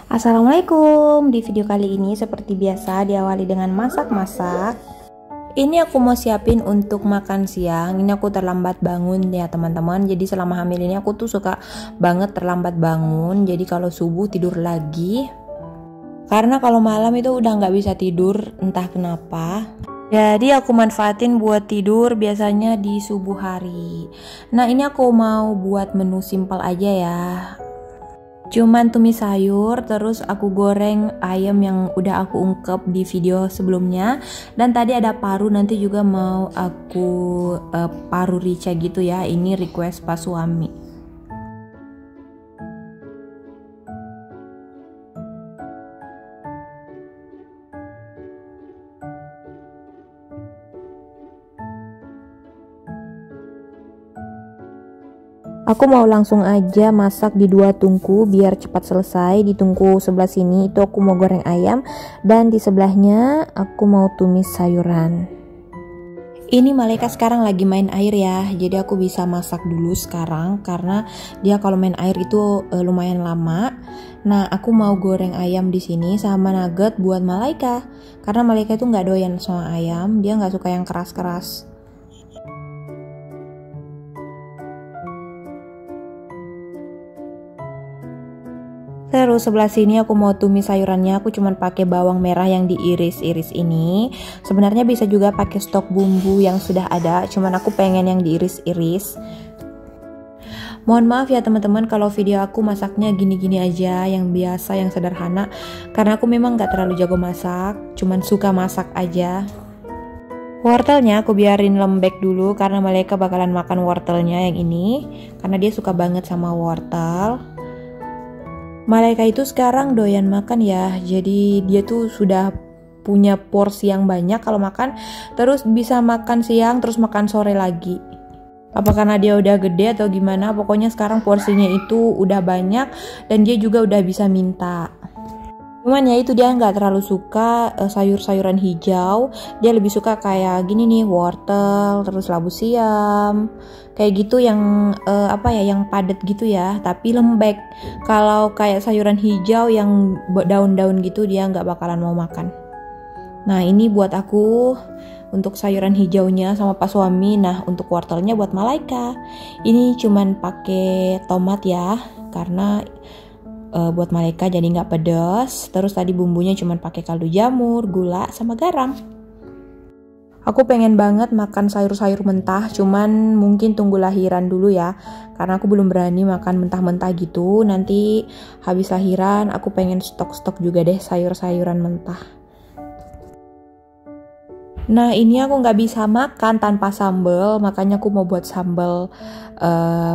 Assalamualaikum. Di video kali ini seperti biasa diawali dengan masak-masak. Ini aku mau siapin untuk makan siang. Ini aku terlambat bangun ya teman-teman. Jadi selama hamil ini aku tuh suka banget terlambat bangun. Jadi kalau subuh tidur lagi. Karena kalau malam itu udah nggak bisa tidur entah kenapa. Jadi aku manfaatin buat tidur biasanya di subuh hari. Nah ini aku mau buat menu simpel aja ya. Cuman tumis sayur, terus aku goreng ayam yang udah aku ungkep di video sebelumnya. Dan tadi ada paru, nanti juga mau aku paru rica gitu ya. Ini request pas suami. Aku mau langsung aja masak di 2 tungku biar cepat selesai. Di tungku sebelah sini itu aku mau goreng ayam, dan di sebelahnya aku mau tumis sayuran. Ini Maleka sekarang lagi main air ya, jadi aku bisa masak dulu sekarang karena dia kalau main air itu lumayan lama. Nah aku mau goreng ayam di sini sama nugget buat Maleka, karena Maleka itu nggak doyan sama ayam, dia nggak suka yang keras-keras. Terus sebelah sini aku mau tumis sayurannya, aku cuman pakai bawang merah yang diiris-iris ini. Sebenarnya bisa juga pakai stok bumbu yang sudah ada, cuman aku pengen yang diiris-iris. Mohon maaf ya teman-teman kalau video aku masaknya gini-gini aja, yang biasa, yang sederhana. Karena aku memang gak terlalu jago masak, cuman suka masak aja. Wortelnya aku biarin lembek dulu karena Maleka bakalan makan wortelnya yang ini, karena dia suka banget sama wortel. Maleka itu sekarang doyan makan ya, jadi dia tuh sudah punya porsi yang banyak kalau makan, terus bisa makan siang terus makan sore lagi. Apa karena dia udah gede atau gimana, pokoknya sekarang porsinya itu udah banyak dan dia juga udah bisa minta. Cuman ya itu dia nggak terlalu suka sayur-sayuran hijau, dia lebih suka kayak gini nih, wortel, terus labu siam, kayak gitu yang yang padat gitu ya, tapi lembek. Kalau kayak sayuran hijau yang daun-daun gitu dia nggak bakalan mau makan. Nah ini buat aku untuk sayuran hijaunya sama pas suami. Nah untuk wortelnya buat Maleka. Ini cuman pakai tomat ya, karena buat Maleka jadi nggak pedas. Terus tadi bumbunya cuma pakai kaldu jamur, gula, sama garam. Aku pengen banget makan sayur-sayur mentah, cuman mungkin tunggu lahiran dulu ya, karena aku belum berani makan mentah-mentah gitu. Nanti habis lahiran aku pengen stok-stok juga deh sayur-sayuran mentah. Nah ini aku nggak bisa makan tanpa sambal, makanya aku mau buat sambal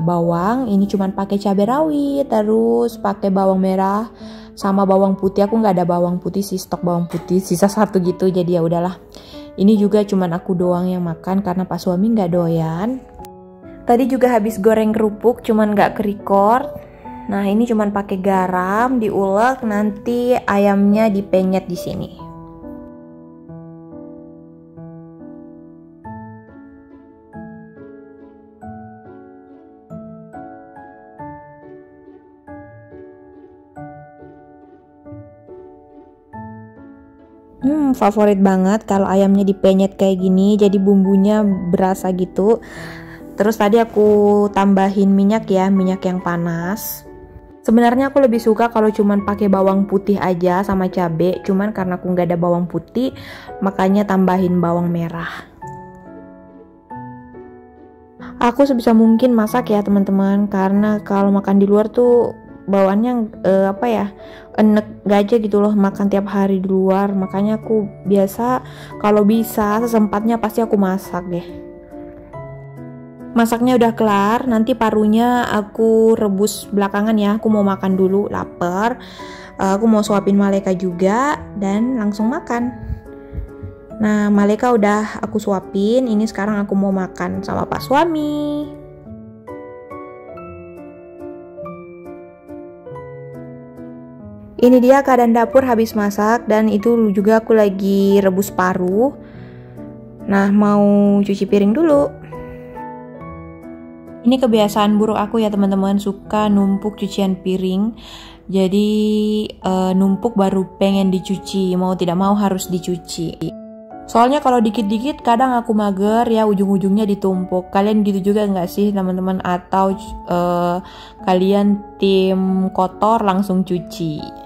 bawang. Ini cuman pakai cabai rawit, terus pakai bawang merah sama bawang putih. Aku nggak ada bawang putih sih, stok bawang putih sisa 1 gitu, jadi ya udahlah. Ini juga cuman aku doang yang makan karena pas suami nggak doyan. Tadi juga habis goreng kerupuk, cuman nggak ke-record. Nah ini cuman pakai garam, diulek, nanti ayamnya dipenyet di sini. Favorit banget kalau ayamnya dipenyet kayak gini, jadi bumbunya berasa gitu. Terus tadi aku tambahin minyak ya, minyak yang panas. Sebenarnya aku lebih suka kalau cuman pakai bawang putih aja sama cabai, cuman karena aku nggak ada bawang putih, makanya tambahin bawang merah. Aku sebisa mungkin masak ya teman-teman, karena kalau makan di luar tuh bawaannya enek gak aja gitu loh makan tiap hari di luar. Makanya aku biasa kalau bisa sesempatnya pasti aku masak deh. Masaknya udah kelar, nanti parunya aku rebus belakangan ya, aku mau makan dulu, lapar. Aku mau suapin Maleka juga dan langsung makan. Nah Maleka udah aku suapin, ini sekarang aku mau makan sama pak suami. Ini dia keadaan dapur habis masak, dan itu juga aku lagi rebus paru. Nah mau cuci piring dulu. Ini kebiasaan buruk aku ya teman-teman, suka numpuk cucian piring. Jadi numpuk baru pengen dicuci, mau tidak mau harus dicuci. Soalnya kalau dikit-dikit kadang aku mager ya, ujung-ujungnya ditumpuk. Kalian gitu juga nggak sih teman-teman? Atau kalian tim kotor langsung cuci?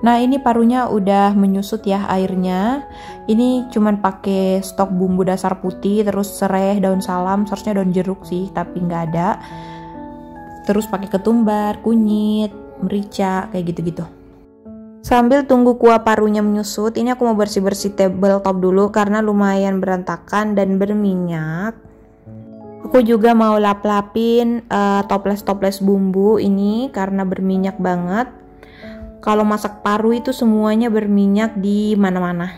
Nah ini parunya udah menyusut ya airnya. Ini cuman pakai stok bumbu dasar putih, terus serai, daun salam, seharusnya daun jeruk sih, tapi nggak ada. Terus pakai ketumbar, kunyit, merica, kayak gitu-gitu. Sambil tunggu kuah parunya menyusut, ini aku mau bersih-bersih tabletop dulu karena lumayan berantakan dan berminyak. Aku juga mau lap-lapin toples-toples bumbu ini karena berminyak banget. Kalau masak paru itu semuanya berminyak di mana-mana.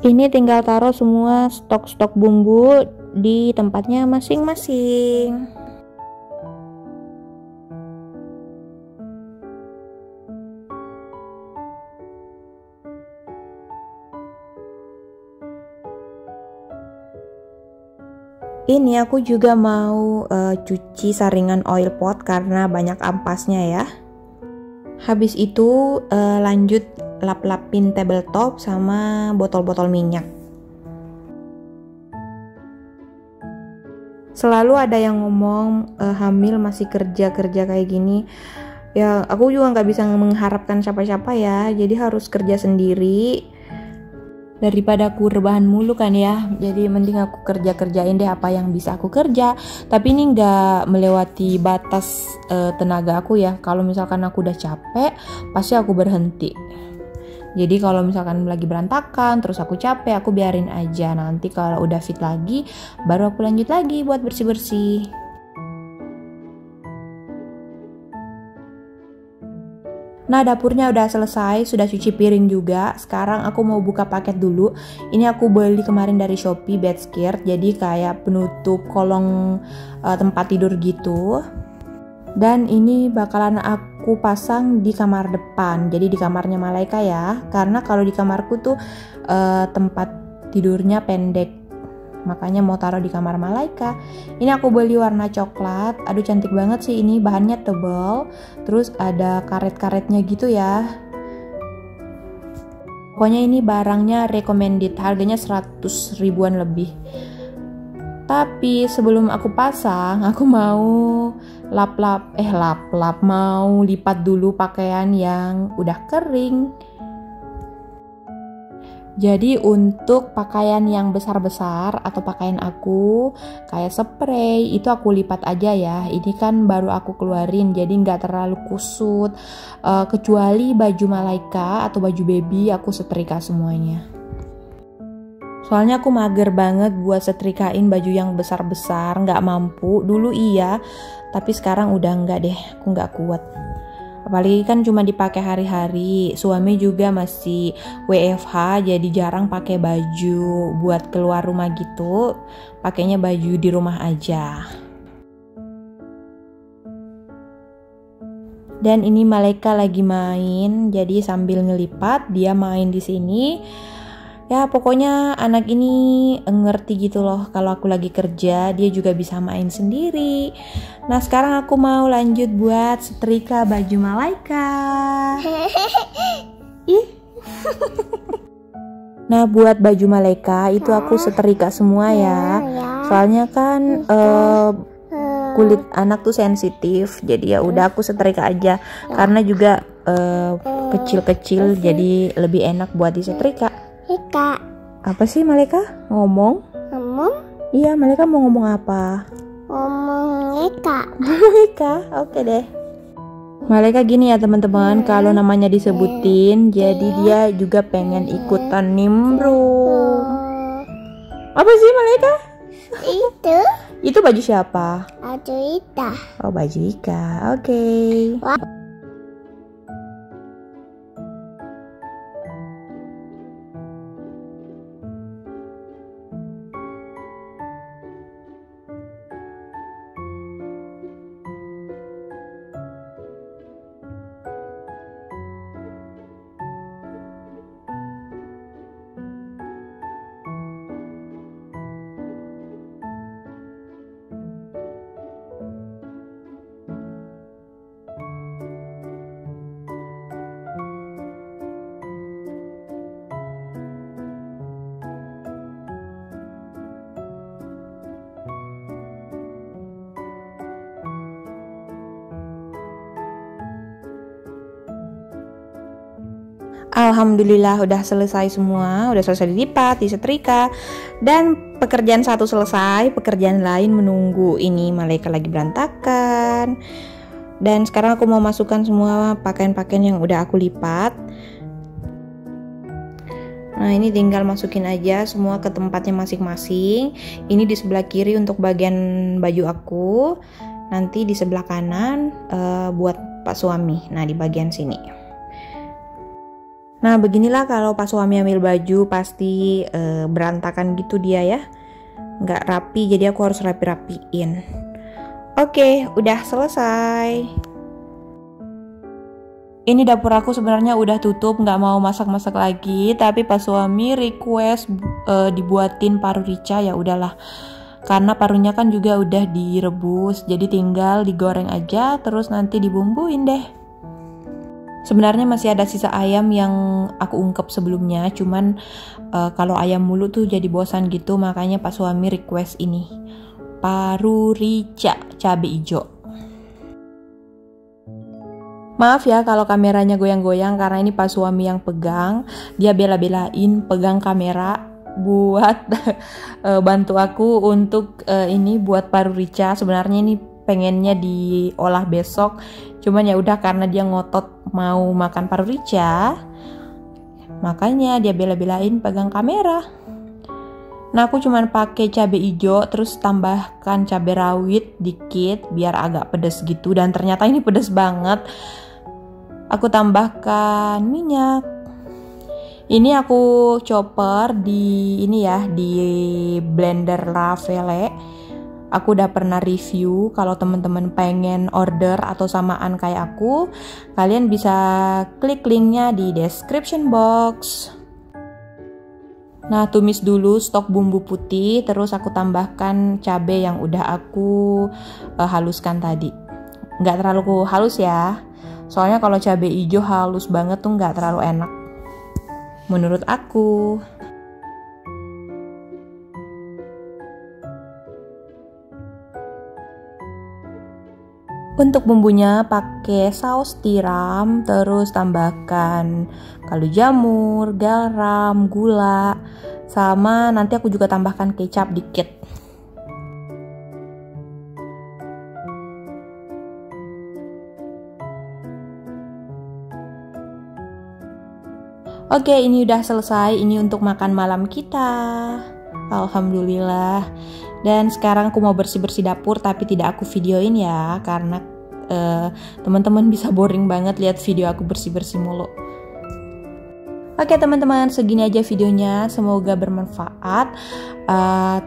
Ini tinggal taruh semua stok-stok bumbu di tempatnya masing-masing. Ini aku juga mau cuci saringan oil pot karena banyak ampasnya ya. Habis itu lanjut lap-lapin tabletop sama botol-botol minyak. Selalu ada yang ngomong hamil masih kerja-kerja kayak gini. Ya aku juga nggak bisa mengharapkan siapa-siapa ya, jadi harus kerja sendiri. Daripada aku rebahan mulu kan ya, jadi mending aku kerjain deh apa yang bisa aku kerja. Tapi ini nggak melewati batas tenaga aku ya. Kalau misalkan aku udah capek, pasti aku berhenti. Jadi kalau misalkan lagi berantakan, terus aku capek, aku biarin aja. Nanti kalau udah fit lagi, baru aku lanjut lagi buat bersih-bersih. Nah dapurnya udah selesai, sudah cuci piring juga. Sekarang aku mau buka paket dulu. Ini aku beli kemarin dari Shopee bed skirt, jadi kayak penutup kolong tempat tidur gitu. Dan ini bakalan aku pasang di kamar depan, jadi di kamarnya Malaika ya. Karena kalau di kamarku tuh tempat tidurnya pendek, makanya mau taruh di kamar Malaika. Ini aku beli warna coklat. Aduh cantik banget sih ini, bahannya tebal, terus ada karet-karetnya gitu ya. Pokoknya ini barangnya recommended, harganya 100 ribuan lebih. Tapi sebelum aku pasang, aku mau lap-lap, mau lipat dulu pakaian yang udah kering. Jadi untuk pakaian yang besar-besar atau pakaian aku kayak spray itu aku lipat aja ya. Ini kan baru aku keluarin jadi nggak terlalu kusut. Kecuali baju Malaika atau baju baby aku setrika semuanya. Soalnya aku mager banget buat setrikain baju yang besar-besar, nggak mampu. Dulu iya, tapi sekarang udah nggak deh, aku nggak kuat. Apalagi kan cuma dipakai hari-hari. Suami juga masih WFH jadi jarang pakai baju buat keluar rumah gitu. Pakainya baju di rumah aja. Dan ini Malaika lagi main, jadi sambil ngelipat dia main di sini. Ya pokoknya anak ini ngerti gitu loh, kalau aku lagi kerja dia juga bisa main sendiri. Nah sekarang aku mau lanjut buat setrika baju Malaika. Ih. Nah buat baju Malaika itu aku setrika semua ya. Soalnya kan kulit anak tuh sensitif, jadi ya udah aku setrika aja. Karena juga kecil-kecil jadi lebih enak buat disetrika. Ika. Apa sih Malaika? Ngomong? Ngomong? Iya, Malaika mau ngomong apa? Ngomong Ika. Ika, oke deh. Malaika gini ya teman-teman, kalau namanya disebutin, jadi dia juga pengen ikutan nimbrung. Apa sih Malaika? Itu? Itu baju siapa? Baju Ika. Oh baju Ika, oke. Alhamdulillah udah selesai semua, udah selesai dilipat, disetrika, dan pekerjaan satu selesai, pekerjaan lain menunggu. Ini malaikat lagi berantakan. Dan sekarang aku mau masukkan semua pakaian-pakaian yang udah aku lipat. Nah, ini tinggal masukin aja semua ke tempatnya masing-masing. Ini di sebelah kiri untuk bagian baju aku, nanti di sebelah kanan buat Pak suami. Nah, di bagian sini. Nah, beginilah kalau pas suami ambil baju pasti berantakan gitu dia ya. Nggak rapi, jadi aku harus rapi-rapiin. Oke, udah selesai. Ini dapur aku sebenarnya udah tutup, nggak mau masak-masak lagi. Tapi pas suami request dibuatin paru rica, ya udahlah. Karena parunya kan juga udah direbus, jadi tinggal digoreng aja, terus nanti dibumbuin deh. Sebenarnya masih ada sisa ayam yang aku ungkep sebelumnya, cuman kalau ayam mulu tuh jadi bosan gitu, makanya Pak suami request ini. Paru rica cabai hijau. Maaf ya kalau kameranya goyang-goyang karena ini Pak suami yang pegang, dia bela-belain pegang kamera buat bantu aku untuk ini buat paru rica. Sebenarnya ini pengennya diolah besok, cuman ya udah karena dia ngotot mau makan paru rica, makanya dia bela-belain pegang kamera. Nah, aku cuman pakai cabai hijau, terus tambahkan cabai rawit dikit biar agak pedas gitu, dan ternyata ini pedas banget. Aku tambahkan minyak. Ini aku chopper di ini ya, di blender Lavelle. Aku udah pernah review. Kalau teman-teman pengen order atau samaan kayak aku, kalian bisa klik linknya di description box. Nah, tumis dulu stok bumbu putih, terus aku tambahkan cabai yang udah aku haluskan tadi. Nggak terlalu halus ya, soalnya kalau cabai hijau halus banget tuh nggak terlalu enak menurut aku. Untuk bumbunya pakai saus tiram, terus tambahkan kaldu jamur, garam, gula, sama nanti aku juga tambahkan kecap dikit. Oke, ini udah selesai. Ini untuk makan malam kita. Alhamdulillah. Dan sekarang aku mau bersih-bersih dapur, tapi tidak aku videoin ya, karena teman-teman bisa boring banget lihat video aku bersih-bersih mulu. Oke teman-teman, segini aja videonya, semoga bermanfaat.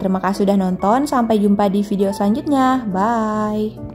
Terima kasih sudah nonton, sampai jumpa di video selanjutnya. Bye.